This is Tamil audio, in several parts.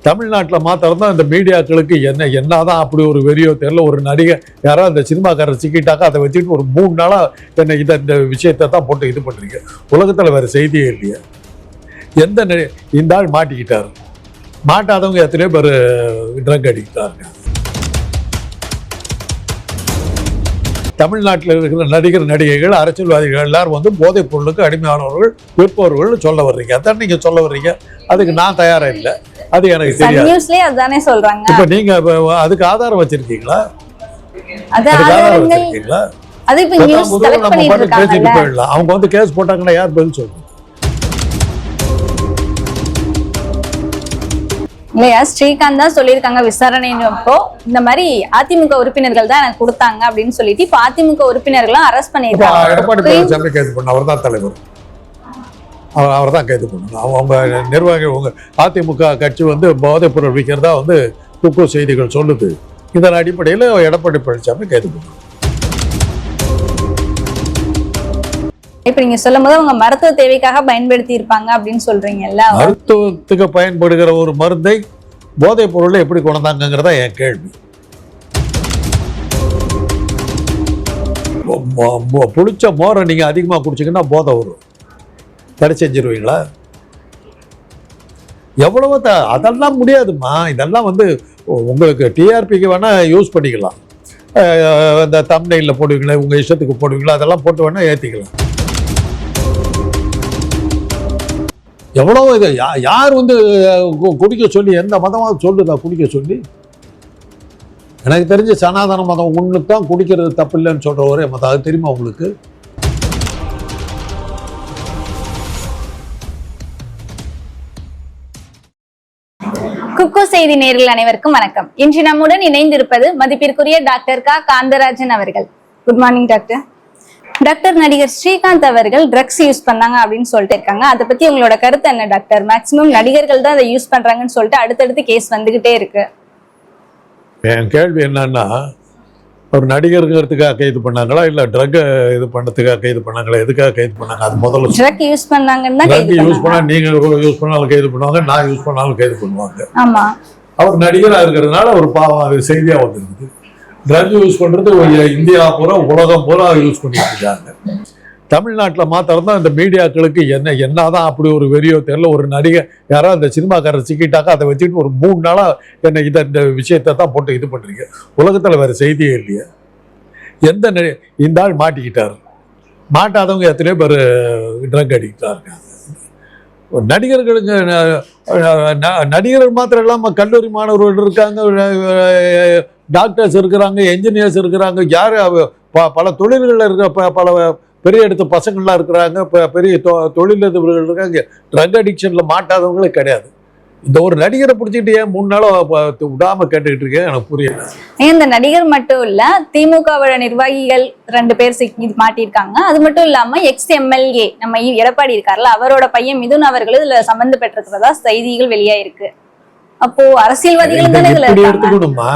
தமிழ்நாட்டில் மாத்திரம் தான் இந்த மீடியாக்களுக்கு என்னதான் அப்படி ஒரு வெறியோ தெரியல. ஒரு நடிகை யாராவது அந்த சினிமாக்காரர் சிக்கிட்டாக்கா அதை வச்சுட்டு ஒரு 3 நாளாக என்ன இந்த விஷயத்தை தான் போட்டு இது பண்ணுறீங்க. உலகத்தில் வேறு செய்தியே இல்லையா? இந்த ஆள் மாட்டிக்கிட்டார், மாட்டாதவங்க எத்தனையோ பேர் ட்ரக் அடிக்டாக இருக்காங்க. தமிழ்நாட்டில் இருக்கிற நடிகர் நடிகைகள் அரசியல்வாதிகள் எல்லாரும் வந்து போதைப் பொருளுக்கு அடிமையானவர்கள் விற்பவர்கள் சொல்ல வர்றீங்க. அதான் நீங்க சொல்ல வர்றீங்க. அதுக்கு நான் தயாரா இல்லை. அது எனக்கு தெரியாது. இப்ப நீங்க அதுக்கு ஆதாரம் வச்சிருக்கீங்களா? பேசிட்டு போயிடலாம். அவங்க வந்து கேஸ் போட்டாங்கன்னா யார் பதில் சொல்லுங்க? இல்லையா, ஸ்ரீகாந்த் தான் சொல்லியிருக்காங்க விசாரணைப்போ இந்த மாதிரி அதிமுக உறுப்பினர்கள் தான் எனக்கு கொடுத்தாங்க அப்படின்னு சொல்லிட்டு இப்ப அதிமுக உறுப்பினர்களும் அரெஸ்ட் பண்ணிருக்காங்க. எடப்பாடி பழனிசாமி கைது பண்ண அவர் தான் தலைவர், அவர் தான் கைது பண்ணணும். அவங்க நிர்வாகிகள் உங்க அதிமுக கட்சி வந்து போதைப் பொருள் விற்கிறதா வந்து குக்கு செய்திகள் சொல்லுது. இதன் அடிப்படையில் எடப்பாடி பழனிசாமி கைது பண்ணணும். இப்ப நீங்க சொல்லும் போது அவங்க மருத்துவ தேவைக்காக பயன்படுத்தி இருப்பாங்க அப்படின்னு சொல்றீங்கல்ல. மருத்துவத்துக்கு பயன்படுகிற ஒரு மருந்தை போதைப் பொருளை எப்படி கொண்டாங்கிறதா என் கேள்வி. புளிச்ச மோரை நீங்க அதிகமா குடிச்சிங்கன்னா போதை வரும், தடை செஞ்சிருவீங்களா? எவ்வளவோ அதெல்லாம் முடியாதுமா. இதெல்லாம் வந்து உங்களுக்கு டிஆர்பிக்கு வேணா யூஸ் பண்ணிக்கலாம். இந்த தம்ப்நெயில்ல போடுவீங்களா, உங்க இஷ்டத்துக்கு போடுவீங்களா, அதெல்லாம் போட்டு வேணா ஏற்றிக்கலாம். எவ்வளோ இது யார் வந்து குடிக்க சொல்லி, எந்த மதமாவது சொல்லுதா குடிக்க சொல்லி? எனக்கு தெரிஞ்ச சனாதன மதம் ஒன்று தான் குடிக்கிறது தப்பு இல்லைன்னு சொல்கிற ஒரே மதம். அது தெரியுமா உங்களுக்கு? குக்கு செய்தி நேயர்கள் அனைவருக்கும் வணக்கம். இன்று நம்முடன் இணைந்திருப்பது மதிப்பிற்குரிய டாக்டர் க காந்தராஜன் அவர்கள். Good morning doctor. டாக்டர், நடிகர் ஸ்ரீகாந்த் அவர்கள் ட்ரக்ஸ் யூஸ் பண்ணாங்க அப்படின்னு சொல்லிட்டு இருக்காங்க. அதை பத்தி உங்களோட கருத்து என்ன டாக்டர்? மேக்சிமம் நடிகர்கள் தான் அதை யூஸ் பண்றாங்கன்னு சொல்லிட்டு அடுத்தடுத்து கேஸ் வந்துகிட்டே இருக்கு. என் கேள்வி என்னன்னா, ஒரு நடிகருங்கிறதுக்காக கைது பண்ணாங்களா இல்ல ட்ரக் இது பண்ணதுக்காக கைது பண்ணாங்களா? எதுக்காக கைது பண்ணாங்க? அது முதல்ல ட்ரக் யூஸ் பண்ணாங்கன்னா ட்ரக் யூஸ் பண்ணா நீங்க யூஸ் பண்ணாலும் கைது பண்ணுவாங்க, நான் யூஸ் பண்ணாலும் கைது பண்ணுவாங்க. ஆமா, அவர் நடிகரா இருக்கிறதுனால ஒரு பாவம் அது செய்தியா வந்துருக்குது. ட்ரக் யூஸ் பண்றது இந்தியா பூரா உலகம் பூரா யூஸ் பண்ணிட்டு இருக்காங்க. தமிழ்நாட்டில் மாத்திரம் தான் இந்த மீடியாக்களுக்கு என்னதான் அப்படி ஒரு வெறியோ தெரியல. ஒரு நடிகை யாராவது அந்த சினிமாக்காரர் சிக்கிட்டாக்கா அதை வச்சுட்டு ஒரு 3 நாளாக என்ன இந்த விஷயத்தை தான் போட்டு இது பண்ணுறீங்க. உலகத்தில் வேறு செய்தியே இல்லையா? இந்த ஆள் மாட்டிக்கிட்டார், மாட்டாதவங்க எத்தனையோ பேர் ட்ரக் அடிக்டாக இருக்காங்க. நடிகர்களுக்கு நடிகர்கள் மாத்திரம் இல்லாமல் கல்லூரி மாணவர்கள் இருக்காங்க, டாக்டர்ஸ் இருக்கிறாங்க, என்ஜினியர்ஸ் இருக்கிறாங்க, யார் பல தொழில்களில் இருக்கிற பல பெரிய இடத்து பசங்கள்லாம் இருக்கிறாங்க, பெரிய தொழிலதிபர்கள் இருக்காங்க. ட்ரக் அடிக்ஷனில் மாட்டாதவங்களே கிடையாது. இந்த ஒரு நடிகரை பிடிச்சிட்டு ஏன் 3 நாளாக விடாம கேட்டுக்கிட்டு இருக்கேன், எனக்கு புரியல. இந்த நடிகர் மட்டும் இல்ல, திமுகவோட நிர்வாகிகள் 2 பேர் மாட்டியிருக்காங்க. அது மட்டும் இல்லாம எக்ஸ்-எம்எல்ஏ நம்ம எடப்பாடி இருக்காருல்ல, அவரோட பையன் மிதுன் அவர்களும் இதுல சம்பந்தப்பட்டிருக்கிறதா செய்திகள் வெளியாயிருக்கு. அப்போ அரசியல்வாதிகள் தானே இதுல எடுத்துக்கணுமா?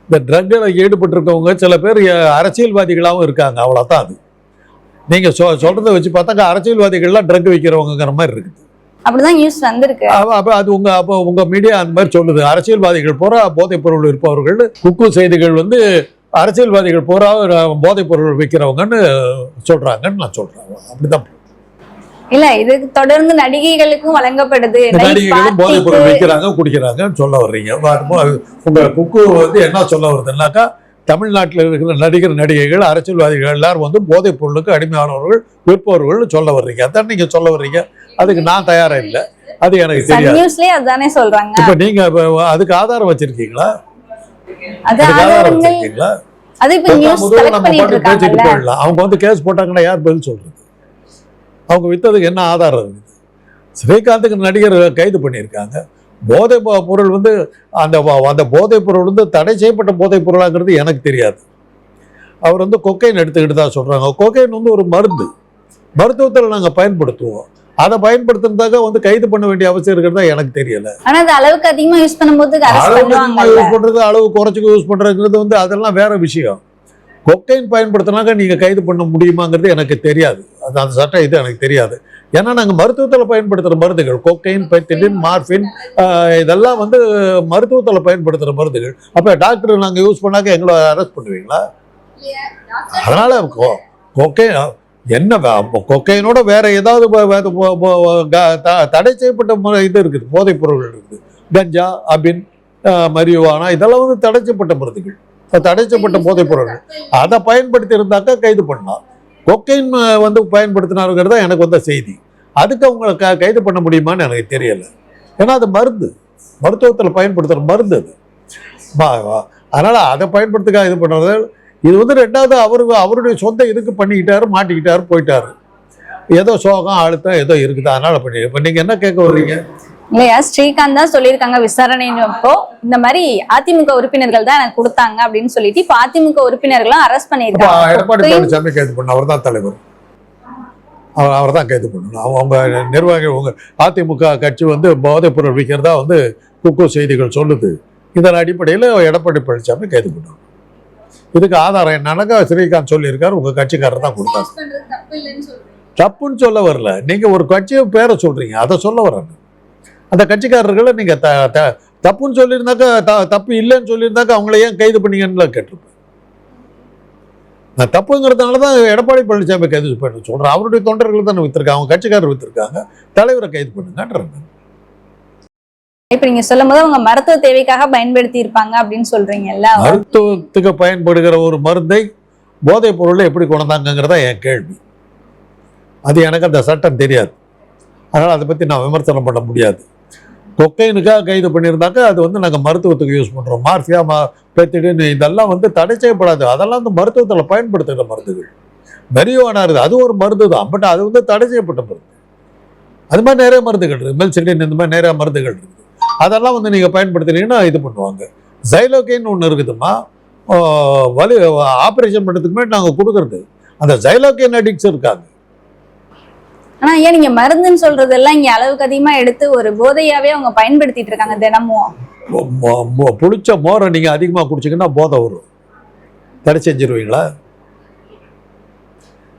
இந்த ட்ரக்ல ஈடுபட்டிருக்கவங்க சில பேர் அரசியல்வாதிகளாகவும் இருக்காங்க, அவ்வளோதான். அது நீங்க சொல்றதை வச்சு பார்த்தாங்க அரசியல்வாதிகள்லாம் ட்ரக் விற்கிறவங்கிற மாதிரி இருக்குது. அப்படிதான் நியூஸ் வந்திருக்கு. அது உங்க மீடியா அந்த மாதிரி சொல்லுது. அரசியல்வாதிகள் பூரா போதைப் பொருள் இருப்பவர்கள், குக்கு செய்திகள் வந்து அரசியல்வாதிகள் பூரா போதைப் பொருள் விற்கிறவங்கன்னு சொல்றாங்கன்னு நான் சொல்றேன். அப்படிதான் இல்ல, இது தொடர்ந்து நடிகைகளுக்கும் வழங்கப்படுது. நடிகைகளும் போதைப் பொருள் விற்கிறாங்க, குடிக்கிறாங்கன்னு சொல்ல வர்றீங்க. உங்க குக்கு வந்து என்ன சொல்ல வருதுன்னாக்கா, தமிழ்நாட்டில் இருக்கிற நடிகர் நடிகைகள் அரசியல்வாதிகள் எல்லாரும் வந்து போதைப் பொருளுக்கு அடிமையானவர்கள் விற்பவர்கள் சொல்ல வர்றீங்க. அதான் நீங்க சொல்ல வர்றீங்க. அதுக்கு நான் தயாரா இல்லை. அது எனக்கு தெரியாது. இப்ப நீங்க அதுக்கு ஆதாரம் வச்சிருக்கீங்களா? பேசிட்டு போயிடலாம். அவங்க வந்து கேஸ் போட்டாங்கன்னா யார் பதில் சொல்றது? அவங்க வித்ததுக்கு என்ன ஆதாரம் இருக்குது? ஸ்ரீகாந்துக்கு நடிகர் கைது பண்ணியிருக்காங்க. போதை பொருள் வந்து அந்த போதைப் பொருள் வந்து தடை செய்யப்பட்ட போதைப் பொருளாங்கிறது எனக்கு தெரியாது. அவர் வந்து கொக்கைன் எடுத்துக்கிட்டு தான் சொல்றாங்க. கொக்கைன் வந்து ஒரு மருந்து, மருத்துவத்தில் நாங்கள் பயன்படுத்துவோம். அதை பயன்படுத்துறதாக வந்து கைது பண்ண வேண்டிய அவசியம் இருக்கிறதா எனக்கு தெரியல. அளவுக்கு அதிகமா யூஸ் பண்ணும்போது யூஸ் பண்றது, அளவு குறைச்சுக்கு யூஸ் பண்றதுங்கிறது வந்து அதெல்லாம் வேற விஷயம். கொக்கைன் பயன்படுத்தினாக்க நீங்க கைது பண்ண முடியுமாங்கிறது எனக்கு தெரியாது. அந்த சட்டம் இது எனக்கு தெரியாது. ஏன்னா நாங்கள் மருத்துவத்தில் பயன்படுத்துகிற மருந்துகள் கொக்கைன், பெத்திடின், மார்பின் இதெல்லாம் வந்து மருத்துவத்தில் பயன்படுத்துகிற மருந்துகள். அப்போ டாக்டர் நாங்கள் யூஸ் பண்ணாக்க எங்களை அரெஸ்ட் பண்ணுவீங்களா? அதனால கொக்கை என்ன கொக்கைனோட வேற ஏதாவது தடை செய்யப்பட்ட இது இருக்குது, போதைப் பொருள்கள் இருக்குது. கஞ்சா, அபின், மரியுவானா இதெல்லாம் வந்து தடை செய்யப்பட்ட மருந்துகள், தடை செய்யப்பட்ட போதைப் பொருள்கள். அதை பயன்படுத்தி இருந்தாக்கா கைது பண்ணலாம். கொக்கைன் வந்து பயன்படுத்தினாருங்கிறது தான் எனக்கு வந்த செய்தி. அதுக்கு அவங்களை கைது பண்ண முடியுமான்னு எனக்கு தெரியலை. ஏன்னா அது மருந்து, மருத்துவத்தில் பயன்படுத்துகிற மருந்து அது. அதனால் அதை பயன்படுத்துக்காக இது பண்ணுறது. இது வந்து ரெண்டாவது அவருடைய சொந்த இதுக்கு பண்ணிக்கிட்டாரு, மாட்டிக்கிட்டாரு, போயிட்டாரு. ஏதோ சோகம் அழுத்தம் ஏதோ இருக்குது, அதனால பண்ணி. இப்போ நீங்கள் என்ன கேட்க வர்றீங்க? இல்லையா, ஸ்ரீகாந்த் தான் சொல்லியிருக்காங்க விசாரணைப்போ இந்த மாதிரி அதிமுக உறுப்பினர்கள் தான் எனக்கு கொடுத்தாங்க அப்படின்னு சொல்லிட்டு இப்போ அதிமுக உறுப்பினர்களும் அரெஸ்ட் பண்ணியிருக்காங்க. எடப்பாடி பழனிசாமி கைது பண்ண, அவர் தான் தலைவர், அவர் தான் கைது பண்ணணும். அவங்க நிர்வாகிகள், உங்க அதிமுக கட்சி வந்து போதைப் பொருள் விற்கிறதா வந்து குக்கு செய்திகள் சொல்லுது. இதன் அடிப்படையில் எடப்பாடி பழனிசாமி கைது பண்ணணும். இதுக்கு ஆதாரம் என்னன்னாக்கா ஸ்ரீகாந்த் சொல்லியிருக்காரு, உங்க கட்சிக்காரர் தான் கொடுத்தாரு. தப்புன்னு சொல்ல வரல, நீங்க ஒரு கட்சியை பேரை சொல்றீங்க, அதை சொல்ல வரேன். அந்த கட்சிக்காரர்களை நீங்க தப்புன்னு சொல்லியிருந்தாக்கா, தப்பு இல்லைன்னு சொல்லியிருந்தாக்கா அவங்கள ஏன் கைது பண்ணீங்கன்னு கேட்டிருப்பேன். நான் தப்புங்கிறதுனால தான் எடப்பாடி பழனிசாமி கைது பண்ண சொல்றேன். அவருடைய தொண்டர்கள் தானே வித்திருக்காங்க, அவங்க கட்சிக்காரர் வித்திருக்காங்க, தலைவரை கைது பண்ணுங்கன்றாங்க. இப்ப நீங்க சொல்லும் போது அவங்க மருத்துவ தேவைக்காக பயன்படுத்தி இருப்பாங்க அப்படின்னு சொல்றீங்கல்ல. மருத்துவத்துக்கு பயன்படுகிற ஒரு மருந்தை போதைப் பொருள் எப்படி கொண்டாங்கிறதா என் கேள்வி. அது எனக்கு அந்த சட்டம் தெரியாது, அதனால் அதை பற்றி நான் விமர்சனம் பண்ண முடியாது. கொக்கைனுக்காக கைது பண்ணியிருந்தாக்கா அது வந்து நாங்கள் மருத்துவத்துக்கு யூஸ் பண்ணுறோம். மார்பியா, பெத்திடின் இதெல்லாம் வந்து தடை செய்யப்படாது. அதெல்லாம் வந்து மருத்துவத்தில் பயன்படுத்துகிற மருந்துகள். மரியுவானா இருக்குது, அது ஒரு மருந்து தான், பட் அது வந்து தடை செய்யப்பட்ட மருந்து. அது மாதிரி நிறைய மருந்துகள் இருக்குது, மெல்சிடின், இந்த மாதிரி நிறைய மருந்துகள் இருக்குது. அதெல்லாம் வந்து நீங்கள் பயன்படுத்தினீங்கன்னா இது பண்ணுவாங்க. ஜைலோகேன்னு ஒன்று இருக்குதுமா, ஆப்ரேஷன் பண்ணுறதுக்கு முன்னாடி நாங்கள் கொடுக்குறது. அந்த ஜைலோகேன் அடிக்ட்ஸ் இருக்காங்க. ஆனா ஏன் நீங்க மருந்துன்னு சொல்றதெல்லாம் இங்க அளவுக்கு அதிகமா எடுத்து ஒரு போதையாவே அவங்க பயன்படுத்திட்டு இருக்காங்க தினமும். புளிச்ச மோரை நீங்க அதிகமா குடிச்சிங்கன்னா போதை வரும், தடை செஞ்சிருவீங்களா?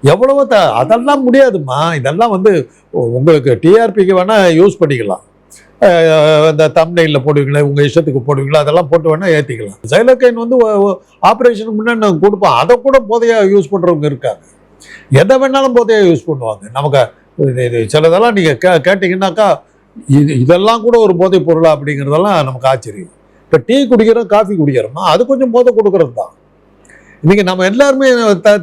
எவ்வளவோ அதெல்லாம் முடியாதுமா. இதெல்லாம் வந்து உங்களுக்கு டிஆர்பிக்கு வேணா யூஸ் பண்ணிக்கலாம். இந்த தம்ப்நெயில்ல போடுவீங்களா, உங்க இஷ்டத்துக்கு போடுவீங்களா, அதெல்லாம் போட்டு வேணா ஏற்றிக்கலாம். ஜைலோகைன் வந்து ஆப்ரேஷனுக்கு முன்னாடி நாங்கள் கொடுப்போம். அதை கூட போதையா யூஸ் பண்றவங்க இருக்காங்க. எதை வேணாலும் போதையா யூஸ் பண்ணுவாங்க. நமக்கு சிலதெல்லாம் நீங்க கேட்டீங்கன்னாக்கா இதெல்லாம் கூட ஒரு போதைப் பொருளா அப்படிங்கிறதெல்லாம் நமக்கு ஆச்சரியம். இப்போ டீ குடிக்கிறோம், காஃபி குடிக்கிறோமா, அது கொஞ்சம் போதை கொடுக்கறது தான். இன்னைக்கு நம்ம எல்லாருமே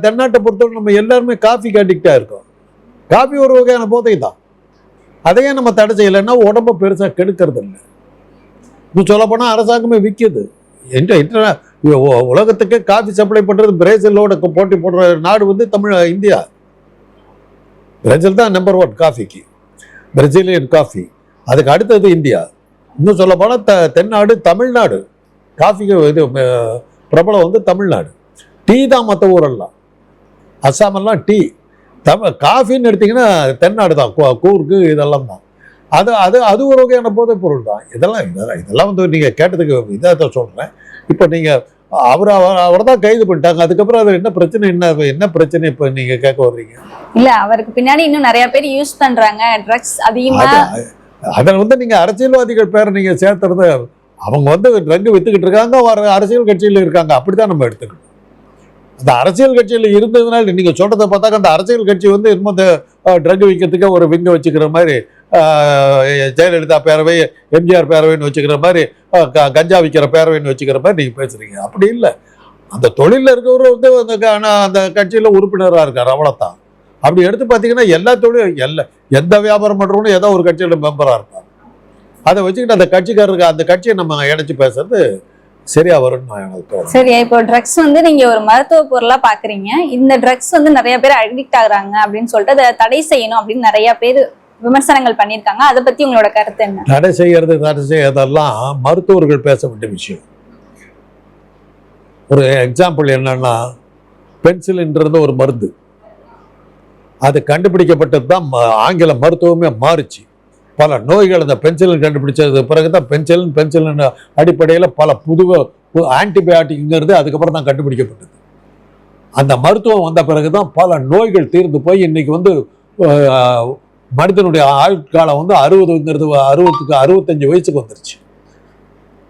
தென்னாட்டை பொறுத்தவரை நம்ம எல்லாருமே காஃபிக்கு அடிக்டாக இருக்கோம். காஃபி ஒரு வகையான போதை தான். அதையே நம்ம தடை செய்யலைன்னா உடம்ப பெருசாக கெடுக்கிறது இல்லை. இன்னும் சொல்ல போனால் அரசாங்கமே விற்கிது. உலகத்துக்கு காஃபி சப்ளை பண்ணுறது பிரேசிலோட போட்டி போடுற நாடு வந்து இந்தியா. பிரேசில் தான் நம்பர் 1 காஃபிக்கு, பிரேசிலியன் காஃபி. அதுக்கு அடுத்தது இந்தியா. இன்னும் சொல்ல போனால் தென்னாடு தமிழ்நாடு காஃபிக்கு இது பிரபலம் வந்து தமிழ்நாடு. டீ தான் மற்ற ஊரெல்லாம், அஸ்ஸாமெல்லாம் டீ. காஃபின்னு எடுத்திங்கன்னா தென்னாடு தான், கூர்க்கு இதெல்லாம் தான். அது ஒரு வகையான போதைப் பொருள் தான். இதெல்லாம் வந்து நீங்கள் கேட்டதுக்கு இதாக சொல்கிறேன். இப்போ நீங்கள் அவர் தான் கைது பண்ணிட்டாங்க, அதுக்கப்புறம் அது என்ன பிரச்சனை, என்ன பிரச்சனை இப்போ நீங்கள் கேட்க வர்றீங்க? இல்லை, அவருக்கு பின்னாடி இன்னும் நிறைய பேர் யூஸ் பண்ணுறாங்க ட்ரக்ஸ் அதிகமாக. அதில் வந்து நீங்கள் அரசியல்வாதிகள் பேரை நீங்கள் சேர்த்துறது, அவங்க வந்து ட்ரக் விற்றுக்கிட்டு இருக்காங்க, வர அரசியல் கட்சியில் இருக்காங்க, அப்படி தான் நம்ம எடுத்துக்கணும். அந்த அரசியல் கட்சியில் இருந்ததுனால நீங்கள் சொல்கிறத பார்த்தாக்க அந்த அரசியல் கட்சி வந்து இன்னும் இந்த ட்ரக் விற்கிறதுக்கு ஒரு விங்க வச்சுக்கிற மாதிரி, ஜெயலலிதா பேரவை, எம்ஜிஆர் பேரவைன்னு வச்சுக்கிற மாதிரி, கஞ்சா விற்கிற பேரவைன்னு வச்சுக்கிற மாதிரி நீங்கள் பேசுகிறீங்க. அப்படி இல்லை. அந்த தொழிலில் இருக்கிறவர் வந்து அந்த கட்சியில் உறுப்பினராக இருக்கார், அவ்வளோதான். அப்படி எடுத்து பார்த்தீங்கன்னா எல்லா தொழிலும் எந்த வியாபாரம் பண்ணுறவனும் ஏதோ ஒரு கட்சியில் மெம்பராக இருப்பார். அதை வச்சுக்கிட்டு அந்த கட்சிக்காரருக்கு அந்த கட்சியை நம்ம இணைச்சி பேசுறது சரியா வரும்னு எனக்கு. சரியா, இப்போ ட்ரக்ஸ் வந்து நீங்க ஒரு மருத்துவ பொருளா பாக்குறீங்க. இந்த ட்ரக்ஸ் வந்து நிறைய பேர் அடிக்ட் ஆகுறாங்க அப்படின்னு சொல்லிட்டு அதை தடை செய்யணும் அப்படின்னு நிறைய பேர் விமர்சனங்கள் பண்ணியிருக்காங்க. அதை பத்தி உங்களோட கருத்து என்ன? தடை செய்யறதெல்லாம் மருத்துவர்கள் பேச வேண்டிய விஷயம். ஒரு எக்ஸாம்பிள் என்னன்னா, பென்சிலின்றது ஒரு மருந்து. அது கண்டுபிடிக்கப்பட்டது தான் ஆங்கில மருத்துவமே மாறுச்சு. பல நோய்கள் அந்த பென்சிலின் கண்டுபிடிச்சது பிறகு தான் பென்சிலின் அடிப்படையில் பல புது ஆன்டிபயாட்டிக்ங்கிறது அதுக்கப்புறம் தான் கண்டுபிடிக்கப்பட்டது. அந்த மருத்துவம் வந்த பிறகு தான் பல நோய்கள் தீர்ந்து போய் இன்னைக்கு வந்து மனிதனுடைய ஆயுட்காலம் வந்து 60ங்கிறது 65 வயசுக்கு வந்துருச்சு.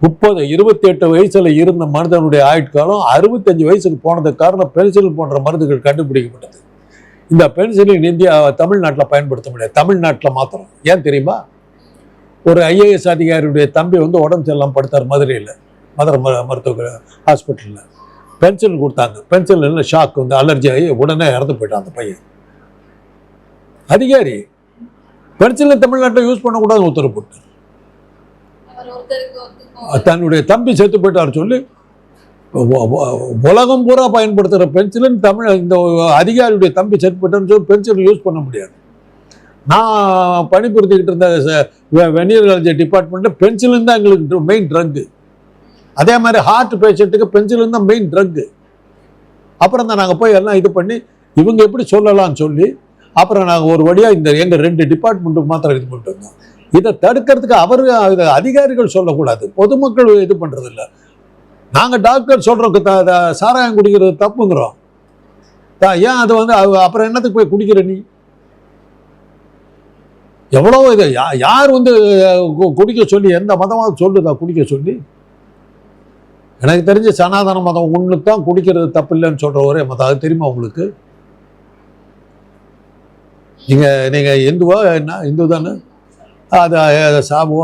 28 வயசுல இருந்த மனிதனுடைய ஆயுட்காலம் 65 வயசுக்கு போனதுக்கு காரணம் பென்சிலின் போன்ற மருந்துகள் கண்டுபிடிக்கப்பட்டது. இந்த பென்சிலின் இந்தியா தமிழ்நாட்டில் பயன்படுத்த முடியாது, தமிழ்நாட்டில் மாத்திரம். ஏன் தெரியுமா? ஒரு IAS அதிகாரியுடைய தம்பி வந்து உடம்பு சரியில்லாமல் படுத்தார் மதுரையில், மதுரை மருத்துவ ஹாஸ்பிட்டலில். பென்சிலின் கொடுத்தாங்க, பென்சிலின் ஷாக் வந்து அலர்ஜி ஆகி உடனே இறந்து போயிட்டான் அந்த பையன். அதிகாரி பென்சிலின் தமிழ்நாட்டில் யூஸ் பண்ணக்கூடாது உத்தரவு போட்டு, தன்னுடைய தம்பி செத்து போயிட்டார் சொல்லி உலகம் பூரா பயன்படுத்துகிற பென்சிலின் இந்த அதிகாரியுடைய தம்பி செத்து போயிட்டான்னு சொல்லி பென்சிலின் யூஸ் பண்ண முடியாது. நான் பணிபுரிஞ்சுக்கிட்டு இருந்த வெனியர் அலர்ஜி டிபார்ட்மெண்ட்டில் பென்சிலின் தான் எங்களுக்கு மெயின் ட்ரக்கு. அதே மாதிரி ஹார்ட் பேஷண்ட்டுக்கு பென்சிலின் தான் மெயின் ட்ரக்கு. அப்புறம் தான் நாங்கள் போய் எல்லாம் இது பண்ணி இவங்க எப்படி சொல்லலாம்னு சொல்லி அப்புறம் நாங்கள் ஒரு வழியாக எங்கள் 2 டிபார்ட்மெண்ட்டுக்கு மாத்திரம் இது பண்ணிட்டு வந்தோம். இதை தடுக்கிறதுக்கு இதை அதிகாரிகள் சொல்லக்கூடாது, பொதுமக்கள் இது பண்ணுறது இல்லை. நாங்கள் டாக்டர் சொல்கிறோம் சாராயம் குடிக்கிறது தப்புங்கிறோம். ஏன் அது வந்து அப்புறம் என்னத்துக்கு போய் குடிக்கிற நீ? எவ்வளோ இது யார் வந்து குடிக்க சொல்லி, எந்த மதமாக சொல்லுதா குடிக்க சொல்லி? எனக்கு தெரிஞ்ச சனாதன மதம் ஒன்று தான் குடிக்கிறது தப்பு இல்லைன்னு சொல்கிற ஒரே மதம். அது தெரியுமா உங்களுக்கு? நீங்கள் இந்துவா? என்ன இந்து தானே? அது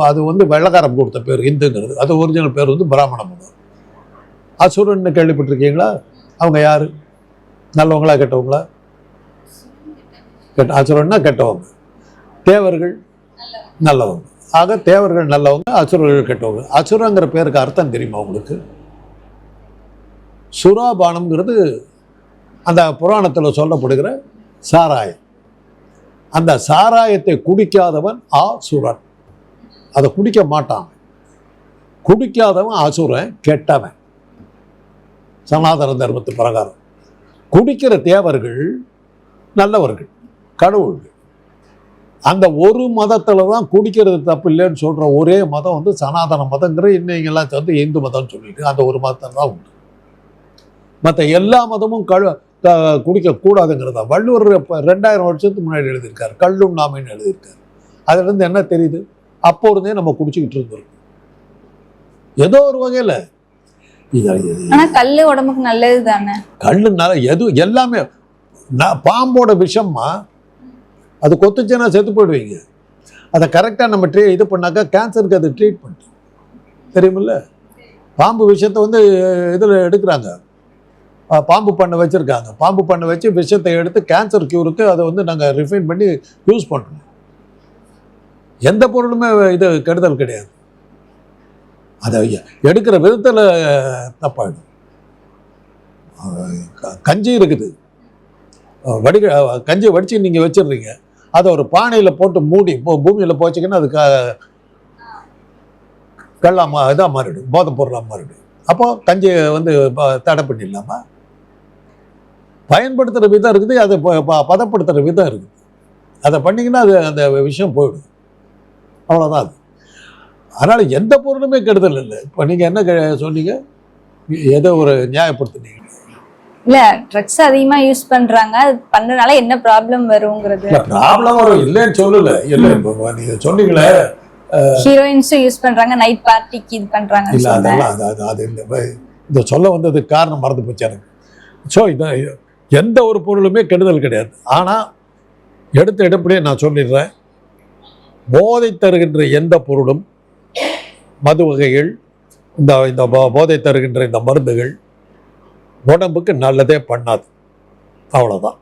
அது வந்து வெள்ளக்காரம் கொடுத்த பேர் இந்துங்கிறது. அது ஒரிஜினல் பேர் வந்து பிராமண மதம். அசுரன்னு கேள்விப்பட்டிருக்கீங்களா? அவங்க யார்? நல்லவங்களா கெட்டவங்களா? அசுரன்னா கெட்டவங்க, தேவர்கள் நல்லவங்க. ஆக தேவர்கள் நல்லவங்க, அசுரர்கள் கெட்டவங்க. அசுரங்கிற பேருக்கு அர்த்தம் தெரியுமா உங்களுக்கு? சுராபானம்ங்கிறது அந்த புராணத்தில் சொல்லப்படுகிற சாராயம். அந்த சாராயத்தை குடிக்காதவன் அசுரன். அதை குடிக்க மாட்டான். குடிக்காதவன் அசுரன், கெட்டவன். சனாதன தர்மத்து பிரகாரம் குடிக்கிற தேவர்கள் நல்லவர்கள், கடவுள்கள். அந்த ஒரு மதத்தில் தான் குடிக்கிறது தப்பு இல்லைன்னு சொல்கிற ஒரே மதம் வந்து சனாதன மதங்கிற, இன்னைங்கெல்லாம் வந்து இந்து மதம்னு சொல்லிட்டு அந்த ஒரு மதத்தை தான் உண்டு. மற்ற எல்லா மதமும் குடிக்கக்கூடாதுங்கிறதா வள்ளுவர் 2000 வருஷத்துக்கு முன்னாடி எழுதியிருக்காரு. கள்ளும் நாமைன்னு எழுதியிருக்காரு. அதுலேருந்து என்ன தெரியுது? அப்போ இருந்தே நம்ம குடிச்சுக்கிட்டு இருந்தோம் ஏதோ ஒரு வகையில். கல்லு உடம்புக்கு நல்லது தானே? கல்லுனால எல்லாமே பாம்போட விஷமா, அது கொத்துச்சுன்னா செத்து போயிடுவீங்க. அதை கரெக்டாக நம்ம இது பண்ணாக்கா கேன்சருக்கு அது ட்ரீட்மெண்ட் தெரியுமில்ல. பாம்பு விஷத்தை வந்து இதில் எடுக்கிறாங்க, பாம்பு பண்ண வச்சுருக்காங்க. பாம்பு பண்ண வச்சு விஷத்தை எடுத்து கேன்சர் க்யூருக்கு அதை வந்து நாங்கள் ரிஃபைன் பண்ணி யூஸ் பண்ணுறோம். எந்த பொருளுமே இது கெடுதல் கிடையாது. அதை எடுக்கிற விதத்தில் தப்பாயிடும். கஞ்சி இருக்குது, கஞ்சி வடித்து நீங்கள் வச்சிடுறீங்க, அதை ஒரு பானையில் போட்டு மூடி பூமியில் போச்சிங்கன்னா அது கல்லாமா இதாக மாறிடும், போதை பொருளாக மாறிடும். அப்போ கஞ்சியை வந்து தடை பண்ணிடலாமா? பயன்படுத்துகிற விதம் இருக்குது, அதை பதப்படுத்துகிற விதம் இருக்குது. அதை பண்ணிங்கன்னா அது அந்த விஷயம் போயிடும், அவ்வளோதான் அது. அதனால் எந்த பொருளுமே கெடுதல் இல்லை. இப்போ நீங்கள் என்ன சொன்னீங்க, ஏதோ ஒரு நியாயப்படுத்தினீங்க. இல்லை, ட்ரக்ஸ் அதிகமாக யூஸ் பண்ணுறாங்க, அது பண்ணுறதுனால என்ன ப்ராப்ளம் வருங்கிறது. ப்ராப்ளம் வரும் இல்லைன்னு சொல்லலை. இல்லை, இப்போ நீங்கள் சொன்னீங்களே ஹீரோயின்ஸும் யூஸ் பண்ணுறாங்க, நைட் பார்ட்டிக்கு இது பண்ணுறாங்க. இல்லை, அதெல்லாம் அது இல்லை. இந்த சொல்ல வந்ததுக்கு காரணம் மறந்து போச்சு எனக்கு. ஸோ எந்த ஒரு பொருளுமே கெடுதல் கிடையாது. ஆனால் எடுத்த இடப்படியே நான் சொல்லிடுறேன், போதை தருகின்ற எந்த பொருளும், மது வகைகள், இந்த போதை தருகின்ற இந்த மருந்துகள் உடம்புக்கு நல்லதே பண்ணாது. அவ்வளோதான்.